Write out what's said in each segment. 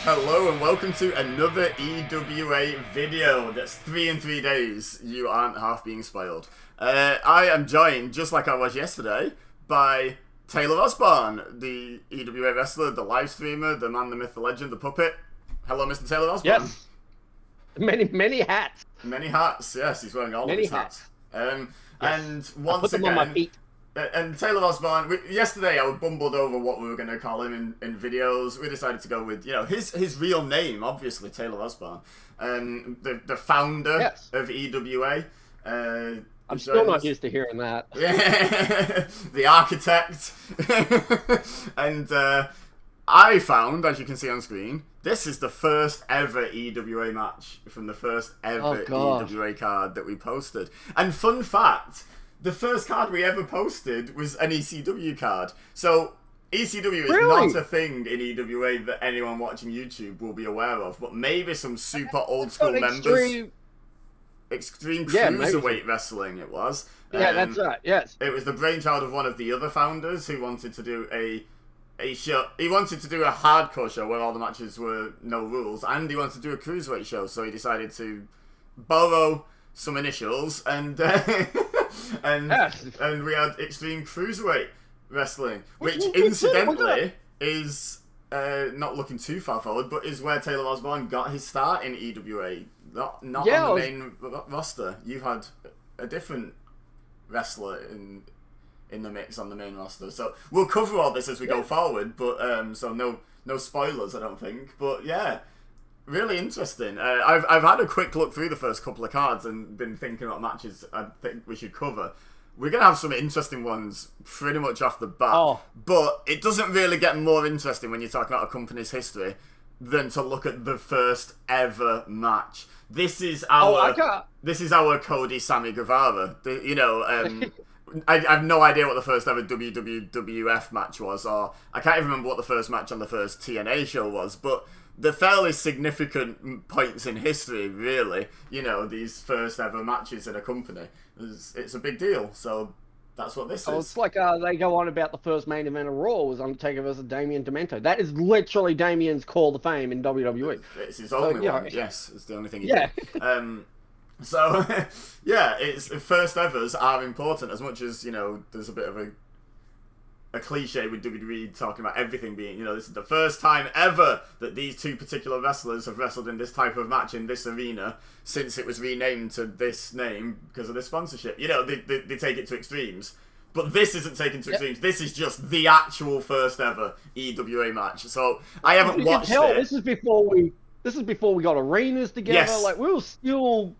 Hello and welcome to another EWA video. That's 3 in 3 days. You aren't half being spoiled. I am joined, just like I was yesterday, by Taylor Osborne, the EWA wrestler, the live streamer, the man, the myth, the legend, the puppet. Hello, Mr. Taylor Osborne. Yes. Many hats. Many hats, yes, he's wearing all of his hats. Yes. And I once put them again, on my feet. And Taylor Osborne, yesterday I bumbled over what we were going to call him in videos. We decided to go with, his real name, obviously, Taylor Osborne. The founder of EWA. I'm still not used to hearing that. The architect. And I found, as you can see on screen, this is the first ever EWA match from the first ever EWA card that we posted. And fun fact, the first card we ever posted was an ECW card. So ECW is not a thing in EWA that anyone watching YouTube will be aware of, but maybe some super old school members. Extreme Cruiserweight Wrestling it was. Yeah, that's right, yes. It was the brainchild of one of the other founders who wanted to do a show. He wanted to do a hardcore show where all the matches were no rules, and he wanted to do a cruiserweight show, so he decided to borrow some initials and and we had Extreme Cruiserweight Wrestling, which incidentally is not looking too far forward, but is where Taylor Osborne got his start in EWA. Not on the main roster. You had a different wrestler in the mix on the main roster. So we'll cover all this as we go forward, but so no spoilers, I don't think. But yeah, really interesting. I've had a quick look through the first couple of cards and been thinking about matches I think we should cover. We're going to have some interesting ones pretty much off the bat, but it doesn't really get more interesting when you're talking about a company's history than to look at the first ever match. This is our Cody Sammy Guevara. I have no idea what the first ever WWF match was, or I can't even remember what the first match on the first TNA show was, but they're fairly significant points in history, really. These first ever matches in a company. It's a big deal, so that's what this is. It's like they go on about the first main event of Raw was Undertaker versus Damien Demento. That is literally Damien's call to fame in WWE. It's his only one, yes. It's the only thing he did. So, yeah, first evers are important as much as, there's a bit of a cliche with WWE talking about everything being, this is the first time ever that these two particular wrestlers have wrestled in this type of match in this arena since it was renamed to this name because of this sponsorship. They take it to extremes. But this isn't taken to extremes. This is just the actual first ever EWA match. So, I haven't watched it. This is before we got arenas together. Yes. Like, we were still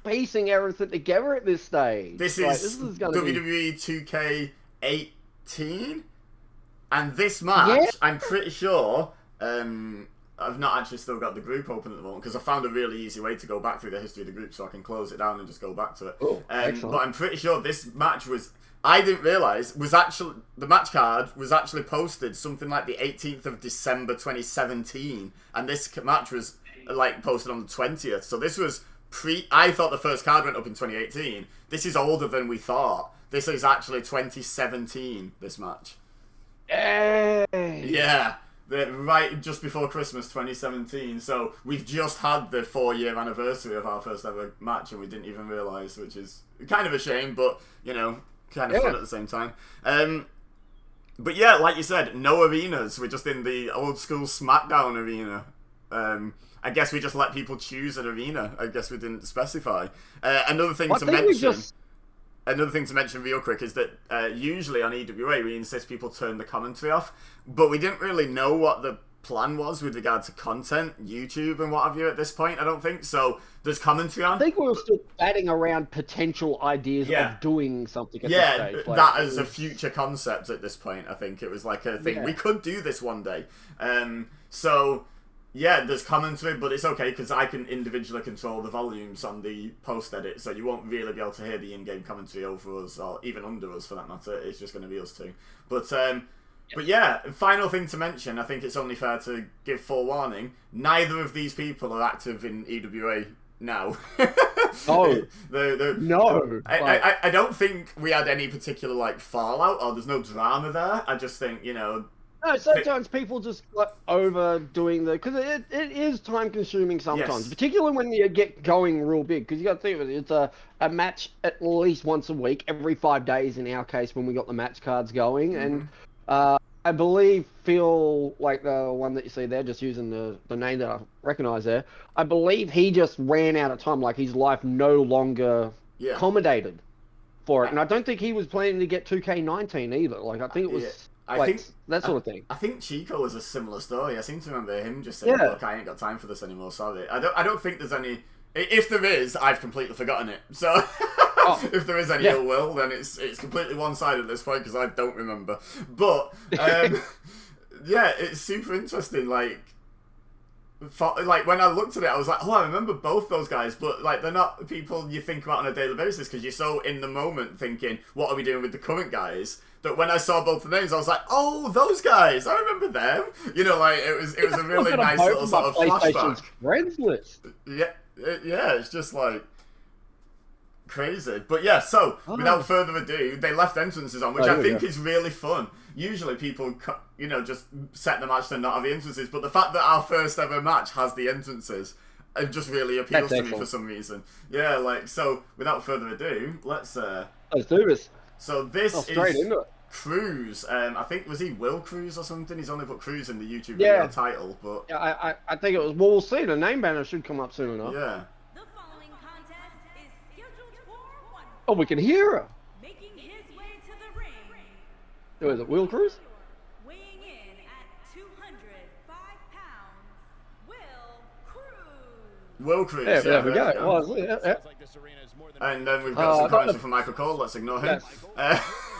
piecing everything together at this stage. This is WWE 2K18, and this match, I'm pretty sure, I've not actually still got the group open at the moment because I found a really easy way to go back through the history of the group so I can close it down and just go back to it. But I'm pretty sure this match I didn't realise, the match card was actually posted something like the 18th of December 2017, and this match was posted on the 20th, so this was I thought the first card went up in 2018. This is older than we thought. This is actually 2017, this match. Hey. Yeah. Right just before Christmas 2017. So we've just had the 4-year anniversary of our first ever match and we didn't even realise, which is kind of a shame, but, kind of fun at the same time. But yeah, like you said, no arenas. We're just in the old school SmackDown arena. I guess we just let people choose an arena. I guess we didn't specify. Another thing to mention real quick is that usually on EWA we insist people turn the commentary off, but we didn't really know what the plan was with regard to content, YouTube and what have you at this point, I don't think. So there's commentary on. I think we were still batting around potential ideas of doing something at this stage. That as a future concept at this point, I think it was like a thing. We could do this one day. Yeah, there's commentary, but it's okay because I can individually control the volumes on the post-edit, so you won't really be able to hear the in-game commentary over us, or even under us for that matter. It's just going to be us two. But yeah, final thing to mention, I think it's only fair to give forewarning, neither of these people are active in EWA now. No. I don't think we had any particular fallout, or there's no drama there. I just think, No, sometimes people just like overdoing because it is time consuming sometimes, particularly when you get going real big. Because you got to think of it, it's a match at least once a week, every 5 days in our case when we got the match cards going, and I believe Phil, like the one that you see there, just using the name that I recognise there, I believe he just ran out of time, like his life no longer accommodated for it, and I don't think he was planning to get 2K19 either. Like I think it was. I think that sort of thing. I think Chico was a similar story. I seem to remember him just saying, "Look, I ain't got time for this anymore. Sorry." I don't think there's any. If there is, I've completely forgotten it. So if there is any ill will, then it's completely one-sided at this point because I don't remember. But yeah, it's super interesting. Like when I looked at it, I was like, oh, I remember both those guys, but like they're not people you think about on a daily basis because you're so in the moment thinking, what are we doing with the current guys? That when I saw both the names, I was like, oh, those guys, I remember them. You know, like it was a really nice little sort of flashback. Friends list. Yeah, it's just like crazy. But yeah, so without further ado, they left entrances on, which I think is really fun. Usually people, just set the match to not have the entrances, but the fact that our first ever match has the entrances, it just really appeals to me for some reason. Yeah, like, so without further ado, let's do this. So this straight into it. Cruz, I think, was he Will Cruz or something? He's only put Cruz in the YouTube video title, but... Yeah, I think it was... Well, we'll see. The name banner should come up soon enough. Yeah. The following contest is scheduled for one. Oh, we can hear her. Making his way to the ring. Oh, is it Will Cruz? Weighing in at 205 pounds, Will Cruz. Will Cruz, yeah, there we go. Yeah. And then we've got some comments from Michael Cole. Let's ignore him.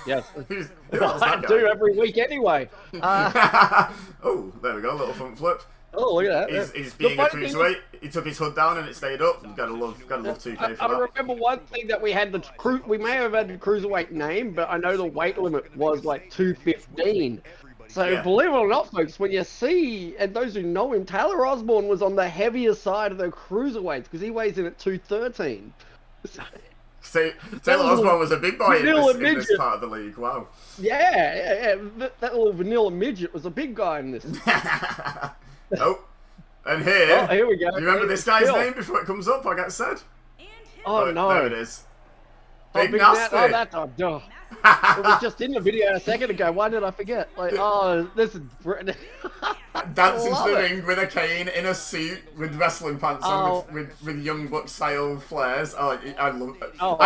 Yes. Who else that I guy? do every week anyway. Oh, there we go. Little front flip. Oh, look at that. He's being a cruiserweight. He took his hood down and it stayed up. Gotta love 2K for that. I remember one thing that we had we may have had the cruiserweight name, but I know the weight limit was like 215. So believe it or not, folks, when you see, and those who know him, Taylor Osborne was on the heavier side of the cruiserweights because he weighs in at 213. So Taylor Osborne was a big boy in this part of the league. Wow. Yeah. That little vanilla midget was a big guy in this. Oh, and here we go. Do you remember this guy's name before it comes up? Like I said. Oh no. There it is. Big Nasty. It was just in the video a second ago. Why did I forget? Like, this is dancing to the ring with a cane in a suit with wrestling pants on with Young Buck style flares. I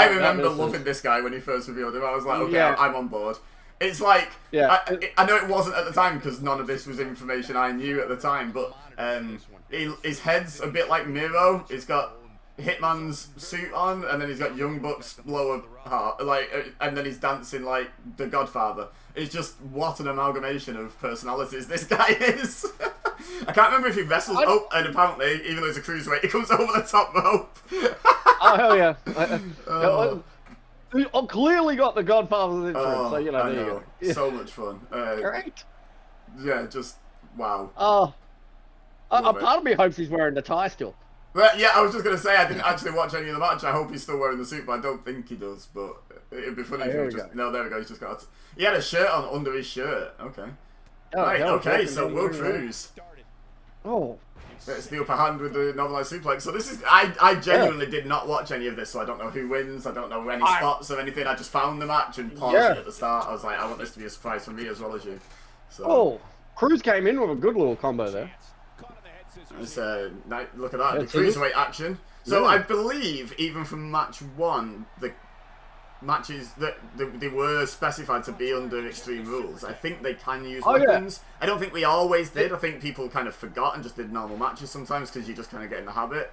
remember loving this guy when he first revealed him. I was like, okay, I'm on board. It's like, I know it wasn't at the time because none of this was information I knew at the time, but his head's a bit like Miro. He's got Hitman's suit on, and then he's got Young Buck's lower part, and then he's dancing like the Godfather. It's just what an amalgamation of personalities this guy is. I can't remember if he wrestles. And apparently, even though he's a cruiserweight, he comes over the top rope. Oh hell yeah! Clearly got the Godfather's influence, so there you go. So much fun. Great. Yeah, just wow. Part of me hopes he's wearing the tie still. Well, yeah, I was just going to say, I didn't actually watch any of the match. I hope he's still wearing the suit, but I don't think he does. But it'd be funny if he just... No, there we go. He's just got... He had a shirt on under his shirt. Okay. Right, okay, so Will Cruz. It's the upper hand with the normalized suplex. So this is... I genuinely did not watch any of this, so I don't know who wins. I don't know any spots or anything. I just found the match and paused it at the start. I was like, I want this to be a surprise for me as well as you. So. Cruz came in with a good little combo there. Look at that, the cruiserweight action. So I believe even from match 1, the matches that they were specified to be under Extreme Rules. I think they can use weapons. I don't think we always did. I think people kind of forgot and just did normal matches sometimes because you just kind of get in the habit.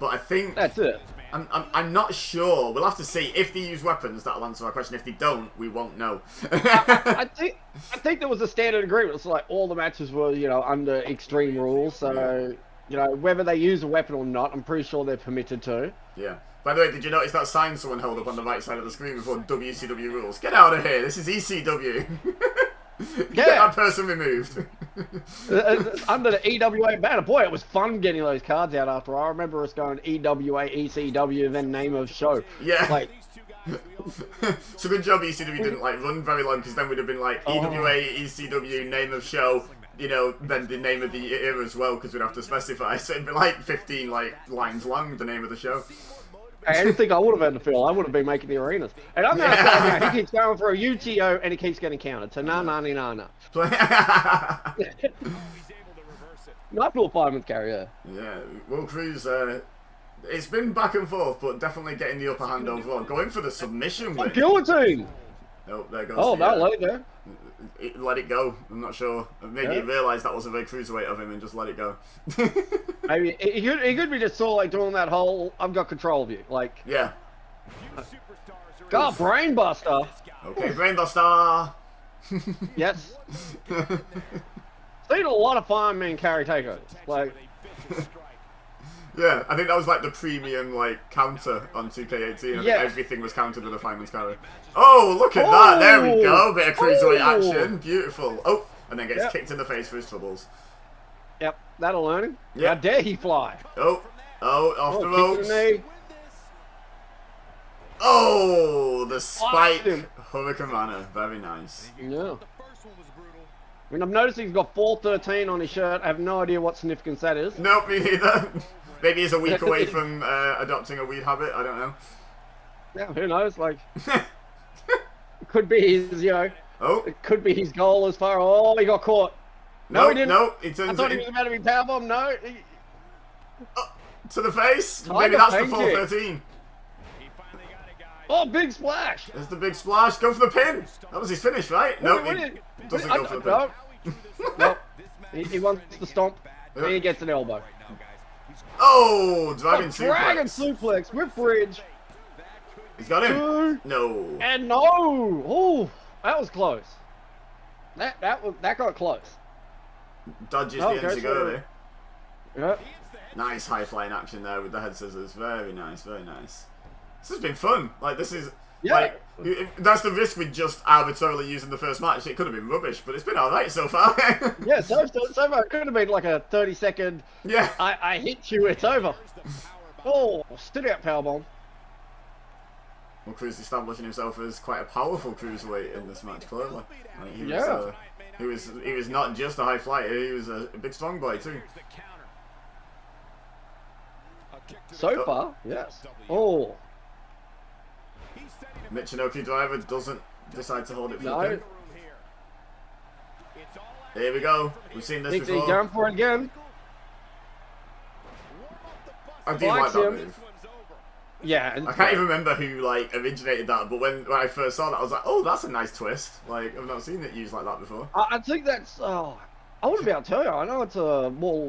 But I think that's it. I'm not sure. We'll have to see if they use weapons. That'll answer our question. If they don't, we won't know. I think there was a standard agreement. It's like all the matches were under Extreme Rules. So whether they use a weapon or not, I'm pretty sure they're permitted to. Yeah. By the way, did you notice that sign someone held up on the right side of the screen before WCW rules? Get out of here! This is ECW. Get that person removed. Under the EWA banner. Boy, it was fun getting those cards out after. I remember us going EWA, ECW, then name of show. Yeah. So good job ECW didn't like run very long, because then we'd have been like EWA, ECW, name of show, you know, then the name of the year as well, because we'd have to specify. So it'd be like 15 like lines long, the name of the show. I didn't think I would have had the feel. I would have been making the arenas. And I'm going to say now, he keeps going for a UTO and he keeps getting counted. So no. Not feel fine with Carrie, yeah. Yeah, Will Cruz, it's been back and forth, but definitely getting the upper hand overall. Going for the submission win. Guillotine! Oh, there goes. Oh, that let it go. Let it go. I'm not sure. Maybe he realised that was a big cruiserweight of him and just let it go. Maybe he could be just sort of like doing that whole "I've got control of you," like. Yeah. God, Brainbuster. Okay, Brainbuster. Yes. Seen a lot of firemen carry takeovers. Like. Yeah, I think that was like the premium like counter on 2K18. I think everything was countered with a fireman's carry. Oh, look at that! There we go. Bit of cruiserweight action. Beautiful. Oh, and then gets kicked in the face for his troubles. Yep, that'll learn him. Yep. How dare he fly? Oh, off the ropes. Oh, the spike Hurricane Runner. Very nice. Yeah. I mean, I've noticed he's got 413 on his shirt. I have no idea what significance that is. Nope, me neither. Maybe he's a week away from adopting a weed habit. I don't know. Yeah, who knows? Like, it could be his, you know. Oh. It could be his goal as far. Oh, he got caught. No, he didn't. No, he turns I thought he was about to be powerbomb. No. To the face. Tiger Maybe that's the pancake. 413. Oh, big splash. There's the big splash. Go for the pin. That was his finish, right? No, he doesn't go for the pin. No. He wants to stomp. Then he gets an elbow. Oh, dragon suplex. Dragon suplex with bridge. He's got him. 2. No. And no. Oh, that was close. That got close. Dodges the Enziguri. Yep. Nice high flying action there with the head scissors. Very nice, very nice. This has been fun. Like, this is like that's the risk with just arbitrarily using the first match. It could have been rubbish, but it's been alright so far. Yeah, so far it could have been like a 30-second. Yeah. I hit you. It's over. Oh, stood out powerbomb. Well, Cruz establishing himself as quite a powerful cruiserweight in this match, clearly. Like, he was not just a high flyer. He was a big strong boy too. So far, yes. Oh. Michinoku driver doesn't decide to hold it for the pin. Here we go. We've seen this before. He's going for it again. I do like that move. Yeah. I can't even remember who like originated that, but when I first saw that, I was like, "Oh, that's a nice twist." Like, I've not seen it used like that before. I think that's. I wouldn't be able to tell you. I know it's a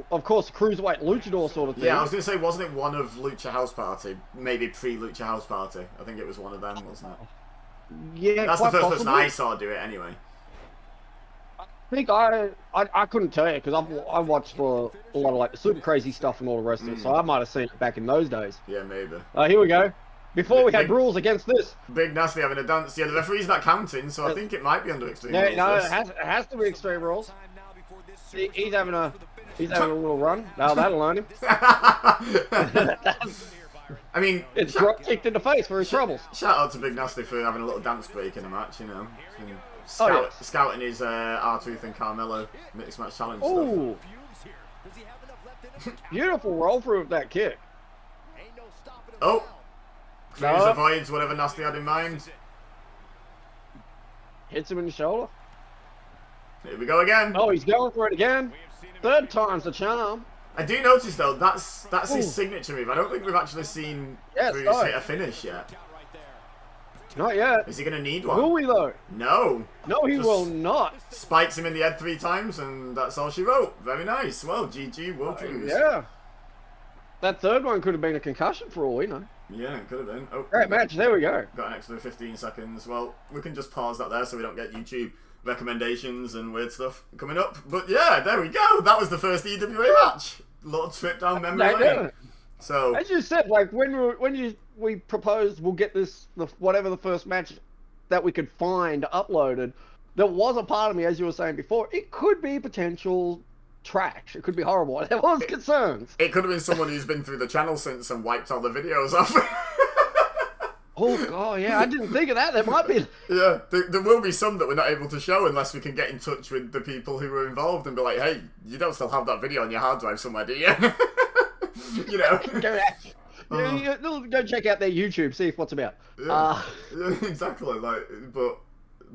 of course, cruiserweight luchador sort of thing. Yeah, I was gonna say, wasn't it one of Lucha House Party? Maybe pre-Lucha House Party. I think it was one of them, wasn't it? Yeah, that's the first person I saw do it anyway. I think I couldn't tell you because I watched a lot of like the super crazy stuff and all the rest of it, so I might have seen it back in those days. Yeah, maybe. Here we go. Before we had rules against this. Big Nasty having a dance. Yeah, the referee's not counting, so I think it might be under Extreme Rules. Yeah, no, it has to be Extreme Rules. He's having a little run. No, that'll learn him. I mean, it's drop kicked in the face for his troubles. Shout out to Big Nasty for having a little dance break in the match, you know. Scouting his R-Truth and Carmelo mixed match challenge stuff. Beautiful roll through of that kick. Oh, Cruz avoids whatever Nasty had in mind. Hits him in the shoulder. Here we go again. Oh, he's going for it again. Third time's the charm. I do notice though that's his signature move. I don't think we've actually seen Cruz hit a finish yet. Not yet. Is he going to need one? Will we though? No. No, he will not. Spikes him in the head 3 times, and that's all she wrote. Very nice. Well, GG, Will Cruz. Yeah. That third one could have been a concussion for all we know. Yeah, it could have been. Oh, great match. There we go. Got an extra 15 seconds. Well, we can just pause that there so we don't get YouTube recommendations and weird stuff coming up. But yeah, there we go. That was the first EWA match. Little trip down memory lane. So, as you said, like when we proposed we'll get whatever the first match that we could find uploaded, there was a part of me, as you were saying before, it could be potential trash. It could be horrible. There was concerns. It could have been someone who's been through the channel since and wiped all the videos off. Oh god, yeah, I didn't think of that. There might be. Yeah, there will be some that we're not able to show unless we can get in touch with the people who were involved and be like, hey, you don't still have that video on your hard drive somewhere, do you? You know. Go check out their YouTube, see what's about. Yeah, exactly. Like, but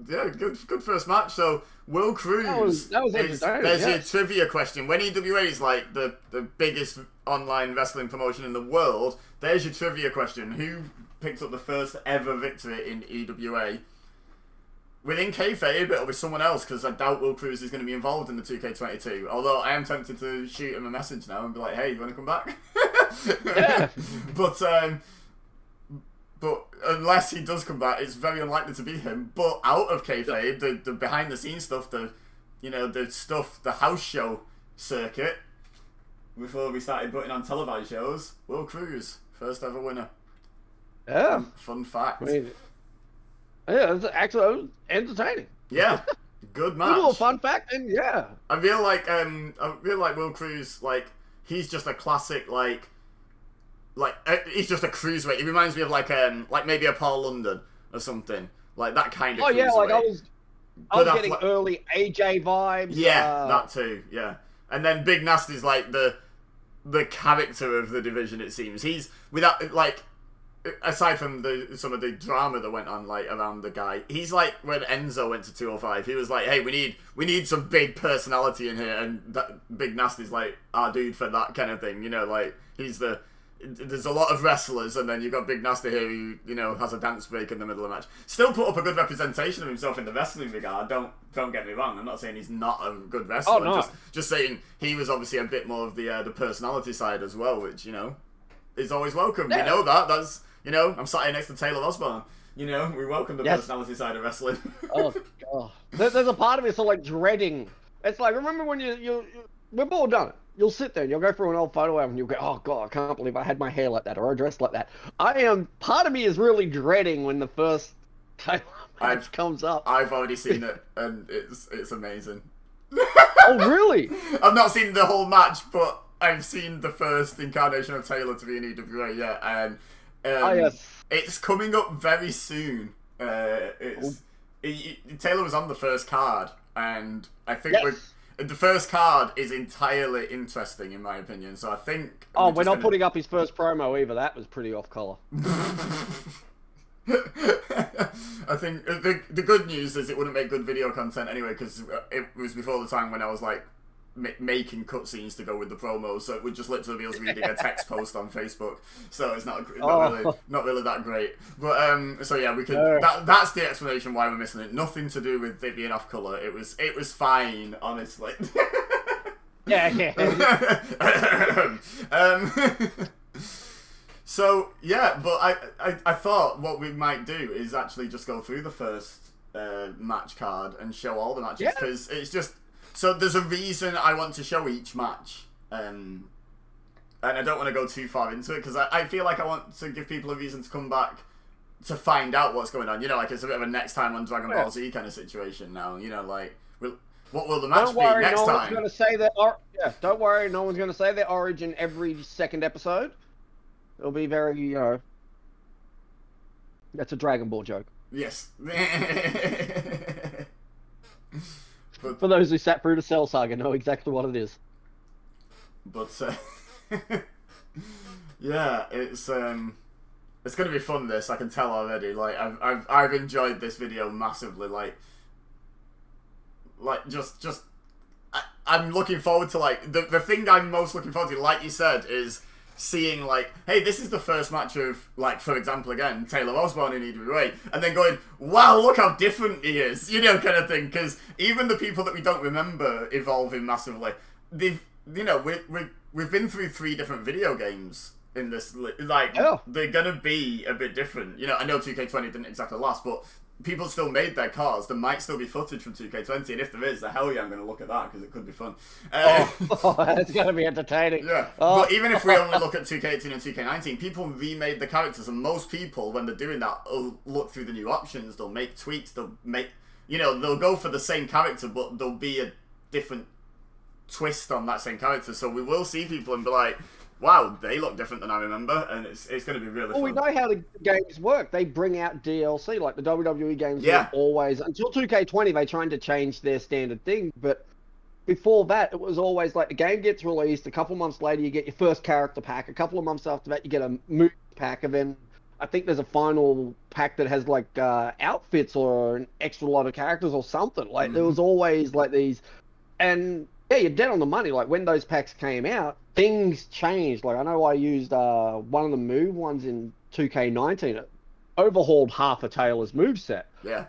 yeah, good first match. So Will Cruz, that was entertaining. There's your trivia question. When EWA is like the biggest online wrestling promotion in the world, there's your trivia question. Who picked up the first ever victory in EWA? Within kayfabe, it'll be someone else because I doubt Will Cruz is going to be involved in the 2K22. Although I am tempted to shoot him a message now and be like, "Hey, you want to come back?" Yeah. But unless he does come back, it's very unlikely to be him. But out of kayfabe, the behind the scenes stuff, the house show circuit, before we started putting on televised shows, Will Cruz, first ever winner. Yeah. Fun fact. Yeah, it's actually entertaining. Yeah, good match. Good little fun fact, and yeah. I feel like Will Cruz, like, he's just a classic, like he's just a cruiserweight. He reminds me of like maybe a Paul London or something, like that kind of. Oh yeah, like I was getting early AJ vibes. Yeah, that too. Yeah, and then Big Nasty's like the character of the division. It seems he's without like. Aside from some of the drama that went on like around the guy, he's like when Enzo went to 205, he was like, "Hey, we need some big personality in here," and that Big Nasty's like our dude for that kind of thing, you know. Like there's a lot of wrestlers, and then you've got Big Nasty here who, you know, has a dance break in the middle of the match. Still put up a good representation of himself in the wrestling regard. Don't get me wrong. I'm not saying he's not a good wrestler. Oh, no. Just saying he was obviously a bit more of the personality side as well, which, you know, is always welcome. Yeah. We know that. That's, you know, I'm sat here next to Taylor Osborne. You know, we welcome the personality side of wrestling. Oh god, there's a part of me so like dreading. It's like, remember when we've all done it. You'll sit there and you'll go through an old photo album and you'll go, "Oh god, I can't believe I had my hair like that or I dressed like that." Part of me is really dreading when the first Taylor match comes up. I've already seen it and it's amazing. Oh really? I've not seen the whole match, but I've seen the first incarnation of Taylor to be in EWA, yeah, and yes. It's coming up very soon. Taylor was on the first card, and I think the first card is entirely interesting in my opinion. So I think. Oh, we're not putting up his first promo either. That was pretty off color. I think the good news is it wouldn't make good video content anyway, because it was before the time when I was like making cutscenes to go with the promos, so it would just literally be us reading a text post on Facebook. So it's not really that great. But so yeah, we could. That's the explanation why we're missing it. Nothing to do with it being off color. It was fine, honestly. Yeah. So yeah, but I thought what we might do is actually just go through the first match card and show all the matches, because it's just. So there's a reason I want to show each match, and I don't want to go too far into it, because I feel like I want to give people a reason to come back to find out what's going on. You know, like it's a bit of a next time on Dragon Ball Z kind of situation now. You know, like what will the match be next time? Gonna say don't worry, no one's going to say their origin every second episode. It'll be very, that's a Dragon Ball joke. Yes. But, for those who sat through the Cell Saga, know exactly what it is. But yeah, it's going to be fun. This I can tell already. Like I've enjoyed this video massively. Like just I'm looking forward to like the thing I'm most looking forward to. Like you said, is seeing like, hey, this is the first match of, like, for example, again, Taylor Osborne in EWA, and then going, wow, look how different he is, you know, kind of thing, because even the people that we don't remember evolving massively, they've, you know, we've been through 3 different video games in this, like, they're gonna be a bit different, you know. I know 2K20 didn't exactly last, but people still made their cars. There might still be footage from 2K20, and if there is, the hell yeah, I'm going to look at that, because it could be fun. It's going to be entertaining. Yeah, but even if we only look at 2K18 and 2K19, people remade the characters, and most people, when they're doing that, will look through the new options, they'll make tweaks, they'll make, you know, they'll go for the same character, but there'll be a different twist on that same character, so we will see people and be like, wow, they look different than I remember, and it's going to be really Well, fun. we know how the games work. They bring out DLC, like the WWE games Yeah. were always, until 2K20, they tried to change their standard thing, but before that, it was always like the game gets released, a couple months later you get your first character pack, a couple of months after that you get a movie pack, and then I think there's a final pack that has like outfits or an extra lot of characters or something. Like there was always like these, and yeah, you're dead on the money. Like when those packs came out, things changed. Like I know I used one of the move ones in 2K19. It overhauled half of Taylor's moveset. Yeah.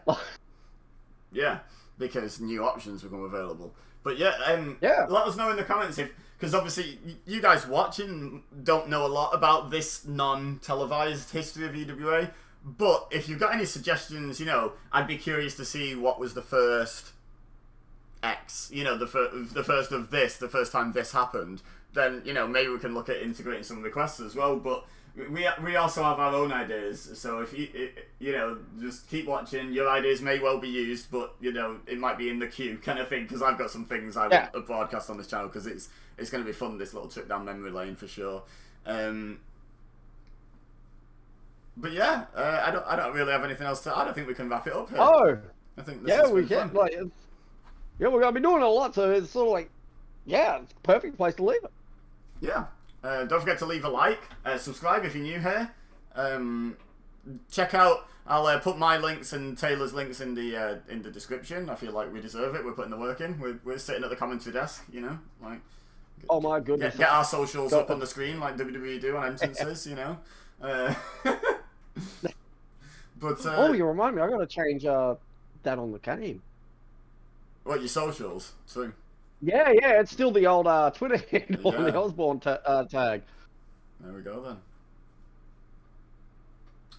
Yeah, because new options become available. But yeah, let us know in the comments if, because obviously you guys watching don't know a lot about this non-televised history of EWA, but if you've got any suggestions, you know, I'd be curious to see what was the first X, you know, the first of this, the first time this happened. Then, you know, maybe we can look at integrating some requests as well, but we also have our own ideas, so if you know, just keep watching. Your ideas may well be used, but you know, it might be in the queue kind of thing, because I've got some things I want to broadcast on this channel, because it's going to be fun, this little trip down memory lane for sure. But yeah, I don't really have anything else to add. I think we can wrap it up here. Oh, I think this we can. Like, yeah, we're gonna be doing a lot, so it's sort of like, yeah, it's a perfect place to leave it. Yeah. Don't forget to leave a like, subscribe if you're new here. Check out. I'll put my links and Taylor's links in the description. I feel like we deserve it. We're putting the work in. We're sitting at the commentary desk, you know, like. Oh my goodness! Get our socials up on the screen like WWE do on entrances, you know. But oh, you remind me. I gotta change that on the game. What, your socials? True. Yeah, it's still the old Twitter handle on the Osborne tag. There we go then.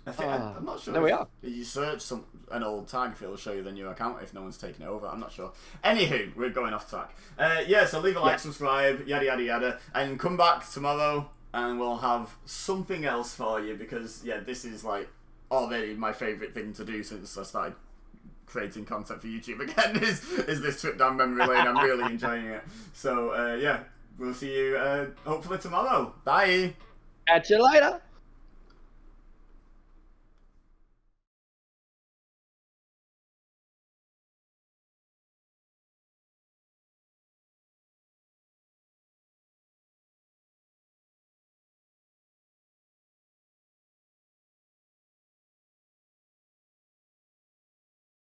I think, I'm not sure. There we are. If you search an old tag, if it'll show you the new account if no one's taken it over. I'm not sure. Anywho, we're going off track. Yeah, so leave a like, subscribe, yada yada yada, and come back tomorrow and we'll have something else for you, because yeah, this is like already my favourite thing to do since I started creating content for YouTube again, is this trip down memory lane. I'm really enjoying it. So yeah, we'll see you hopefully tomorrow. Bye. Catch you later.